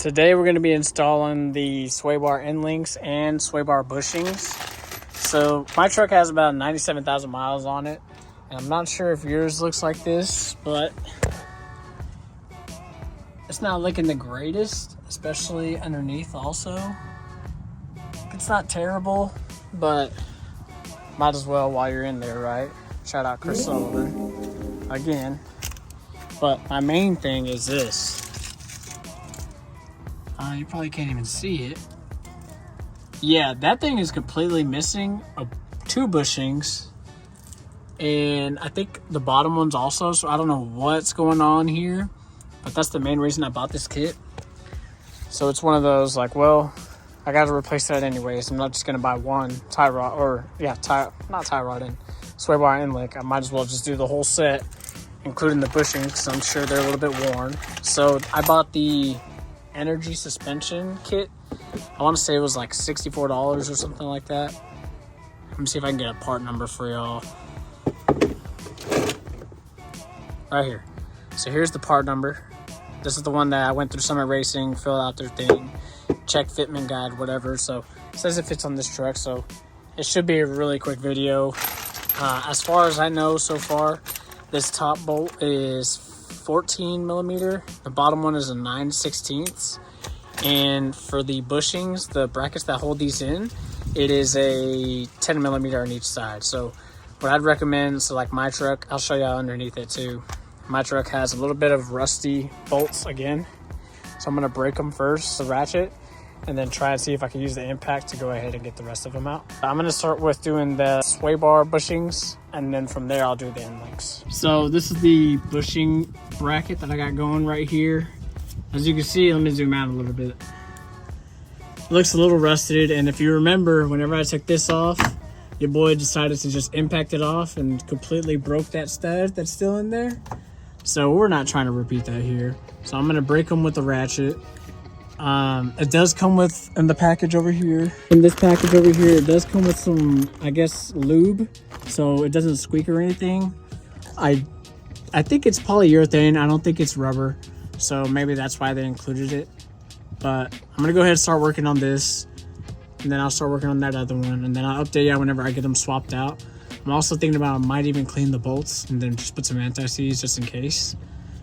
Today we're going to be installing the sway bar end links and sway bar bushings. So my truck has about 97,000 miles on it, and I'm not sure if yours looks like this, but it's not looking the greatest, especially underneath also. It's not terrible, but might as well while you're in there, right? Shout out Chris Sullivan again. But my main thing is this. You probably can't even see it. Yeah, that thing is completely missing two bushings. And I think the bottom one's also, so I don't know what's going on here. But that's the main reason I bought this kit. So it's one of those like, well, I got to replace that anyways. I'm not just going to buy one tie rod, or yeah, not tie rod and sway bar end link. I might as well just do the whole set, including the bushings, because I'm sure they're a little bit worn. So I bought the energy suspension kit. I want to say it was like $64 or something like that. Let me see if I can get a part number for y'all. Right here. So here's the part number. This is the one that I went through Summit Racing, filled out their thing, check fitment guide, whatever. So it says it fits on this truck, so it should be a really quick video. As far as I know so far, this top bolt is 14 millimeter. The bottom one is a 9/16. And for the bushings, the brackets that hold these in, it is a 10 millimeter on each side. So what I'd recommend, so like my truck, I'll show you underneath it too. My truck has a little bit of rusty bolts again. So I'm gonna break them first, the ratchet, and then try and see if I can use the impact to go ahead and get the rest of them out. I'm gonna start with doing the sway bar bushings, and then from there I'll do the end links. So this is the bushing bracket that I got going right here. As you can see, let me zoom out a little bit. It looks a little rusted, and if you remember, whenever I took this off, your boy decided to just impact it off and completely broke that stud that's still in there. So we're not trying to repeat that here. So I'm gonna break them with the ratchet. It does come with, in the package over here, in this package over here, it does come with some, I guess, lube, so it doesn't squeak or anything. I think it's polyurethane. I don't think it's rubber, so maybe that's why they included it. But I'm gonna go ahead and start working on this, and then I'll start working on that other one, and then I'll update you whenever I get them swapped out. I'm also thinking about I might even clean the bolts and then just put some anti-seize just in case.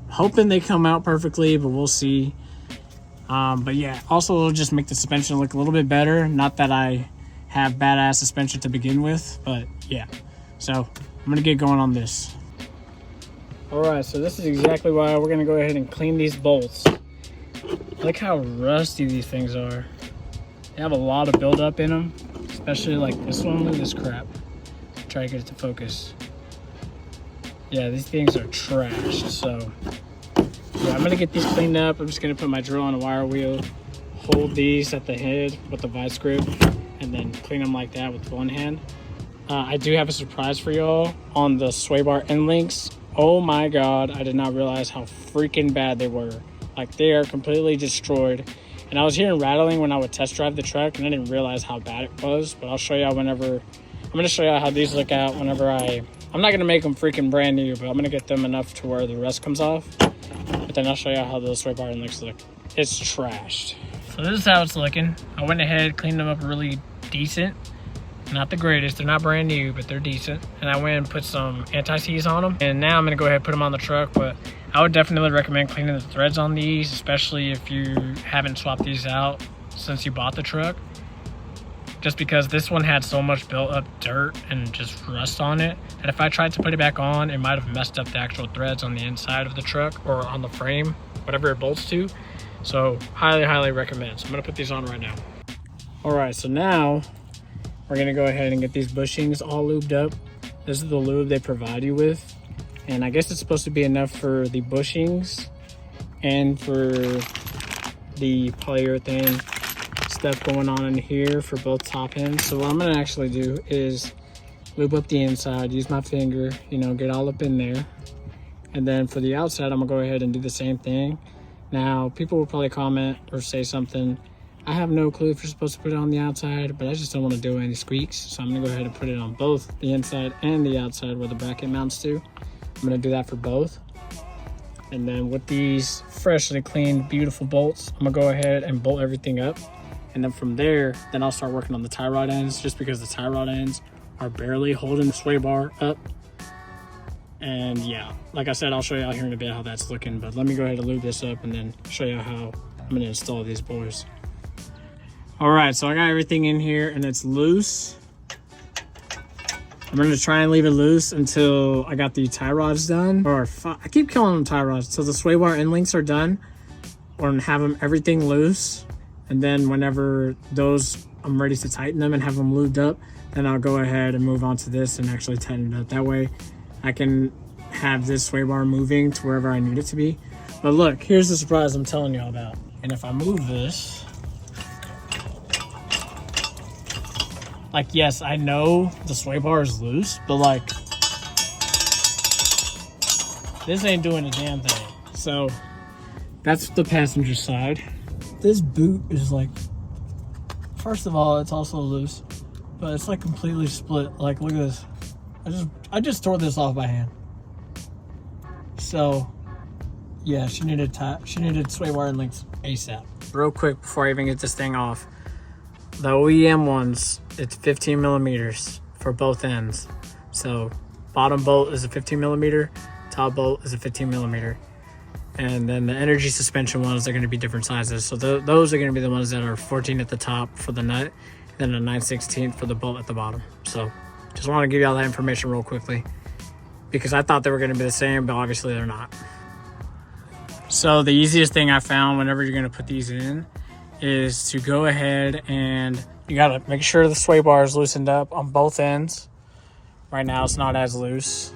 I'm hoping they come out perfectly, but we'll see. But yeah, also it'll just make the suspension look a little bit better. Not that I have badass suspension to begin with, but yeah. So I'm gonna get going on this. All right, so this is exactly why we're gonna go ahead and clean these bolts. Look how rusty these things are. They have a lot of buildup in them, especially like this one. Look at this crap. Try to get it to focus. Yeah, these things are trashed, so yeah, I'm gonna get these cleaned up. I'm just gonna put my drill on a wire wheel, hold these at the head with the vice grip, and then clean them like that with one hand. I do have a surprise for y'all on the sway bar end links. Oh my God, I did not realize how freaking bad they were. Like, they are completely destroyed. And I was hearing rattling when I would test drive the truck, and I didn't realize how bad it was, but I'll show y'all whenever. I'm gonna show y'all how these look out whenever I'm not gonna make them freaking brand new, but I'm gonna get them enough to where the rust comes off. But then I'll show you how those sway bar end links look. It's trashed. So this is how it's looking. I went ahead, cleaned them up really decent. Not the greatest, they're not brand new, but they're decent. And I went and put some anti-seize on them. And now I'm gonna go ahead and put them on the truck, but I would definitely recommend cleaning the threads on these, especially if you haven't swapped these out since you bought the truck. Just because this one had so much built up dirt and just rust on it, and if I tried to put it back on, it might have messed up the actual threads on the inside of the truck or on the frame, whatever it bolts to. So highly recommend. So I'm gonna put these on right now. All right, so now we're gonna go ahead and get these bushings all lubed up. This is the lube they provide you with, and I guess it's supposed to be enough for the bushings and for the polyurethane stuff going on in here for both top ends. So what I'm gonna actually do is lube up the inside, use my finger, you know, get all up in there. And then for the outside, I'm gonna go ahead and do the same thing. Now, people will probably comment or say something. I have no clue if you're supposed to put it on the outside, but I just don't want to do any squeaks. So I'm gonna go ahead and put it on both the inside and the outside where the bracket mounts to. I'm gonna do that for both. And then with these freshly cleaned, beautiful bolts, I'm gonna go ahead and bolt everything up. And then from there, then I'll start working on the tie rod ends, just because the tie rod ends are barely holding the sway bar up. And yeah, like I said, I'll show you out here in a bit how that's looking, but let me go ahead and lube this up and then show you how I'm gonna install these boys. All right, so I got everything in here and it's loose. I'm gonna try and leave it loose until I got the tie rods done, I keep calling them tie rods, till the sway bar end links are done, or have them everything loose. And then whenever I'm ready to tighten them and have them lubed up, then I'll go ahead and move on to this and actually tighten it up. That way I can have this sway bar moving to wherever I need it to be. But look, here's the surprise I'm telling y'all about. And if I move this, like, yes, I know the sway bar is loose, but like, this ain't doing a damn thing. So that's the passenger side. This boot is like, first of all, it's also loose, but it's like completely split. Like, look at this. I just tore this off by hand. So yeah, she needed sway bar end links ASAP. Real quick before I even get this thing off, the OEM ones, it's 15 millimeters for both ends. So bottom bolt is a 15 millimeter, top bolt is a 15 millimeter. And then the energy suspension ones are going to be different sizes. So those are going to be the ones that are 14 at the top for the nut, and then a 9/16 for the bolt at the bottom. So just want to give you all that information real quickly, because I thought they were going to be the same, but obviously they're not. So the easiest thing I found whenever you're going to put these in is to go ahead and you got to make sure the sway bar is loosened up on both ends. Right now it's not as loose,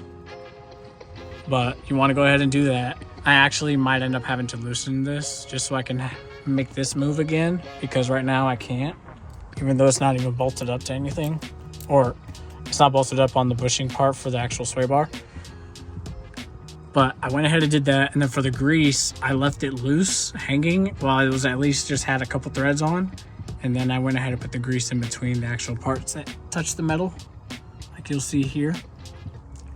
but you want to go ahead and do that. I actually might end up having to loosen this just so I can make this move again, because right now I can't, even though it's not even bolted up to anything, or it's not bolted up on the bushing part for the actual sway bar. But I went ahead and did that, and then for the grease, I left it loose, hanging, while it was at least just had a couple threads on. And then I went ahead and put the grease in between the actual parts that touch the metal, like you'll see here.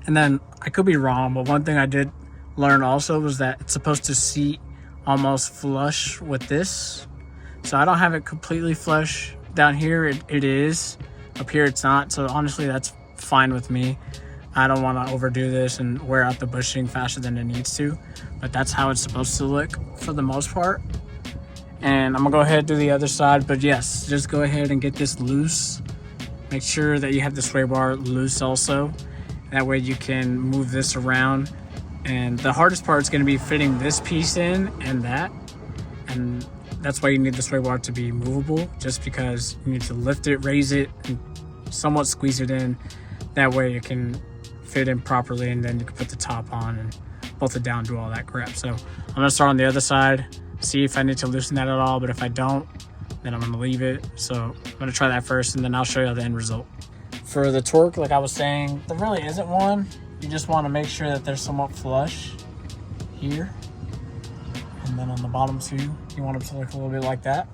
And then, I could be wrong, but one thing I did learn also was that it's supposed to seat almost flush with this. So I don't have it completely flush down here. It is. Up here it's not, so honestly that's fine with me. I don't want to overdo this and wear out the bushing faster than it needs to, but that's how it's supposed to look for the most part. And I'm gonna go ahead and do the other side, but yes, just go ahead and get this loose. Make sure that you have the sway bar loose also. That way you can move this around. And the hardest part is gonna be fitting this piece in and that. And that's why you need the sway bar to be movable, just because you need to lift it, raise it, and somewhat squeeze it in. That way it can fit in properly, and then you can put the top on and bolt it down, do all that crap. So I'm gonna start on the other side, see if I need to loosen that at all, but if I don't, then I'm gonna leave it. So I'm gonna try that first, and then I'll show you the end result. For the torque, like I was saying, there really isn't one. You just wanna make sure that they're somewhat flush here. And then on the bottom too, you want them to look a little bit like that.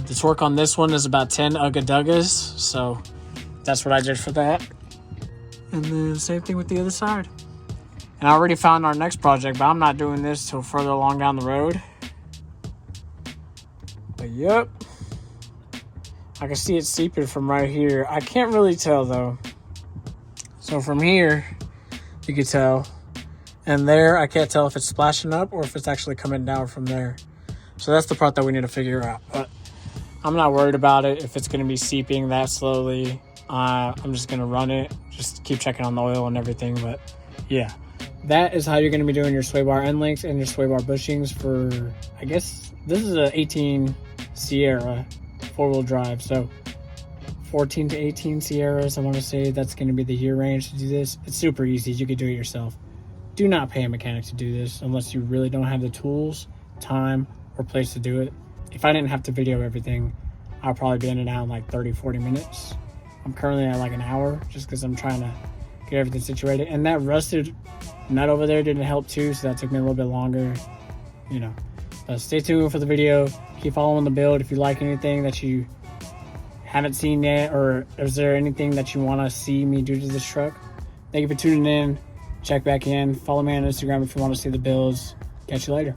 The torque on this one is about 10 ugga-duggas, so that's what I did for that. And then same thing with the other side. And I already found our next project, but I'm not doing this till further along down the road. But yep, I can see it seeping from right here. I can't really tell though. So from here, you can tell. And there, I can't tell if it's splashing up or if it's actually coming down from there. So that's the part that we need to figure out. But I'm not worried about it if it's going to be seeping that slowly. I'm just going to run it. Just keep checking on the oil and everything. But yeah, that is how you're going to be doing your sway bar end links and your sway bar bushings for, I guess, this is a 18 Sierra 4-wheel drive. So 14 to 18 Sierras, I want to say that's going to be the year range to do this. It's super easy. You could do it yourself. Do not pay a mechanic to do this unless you really don't have the tools, time, or place to do it. If I didn't have to video everything, I'll probably be in and out in like 30, 40 minutes. I'm currently at like an hour just because I'm trying to get everything situated. And that rusted nut over there didn't help too, so that took me a little bit longer, you know. But stay tuned for the video. Keep following the build. If you like anything that you haven't seen yet, or is there anything that you want to see me do to this truck, thank you for tuning in. check back in. Follow me on Instagram if you want to see the builds. Catch you later.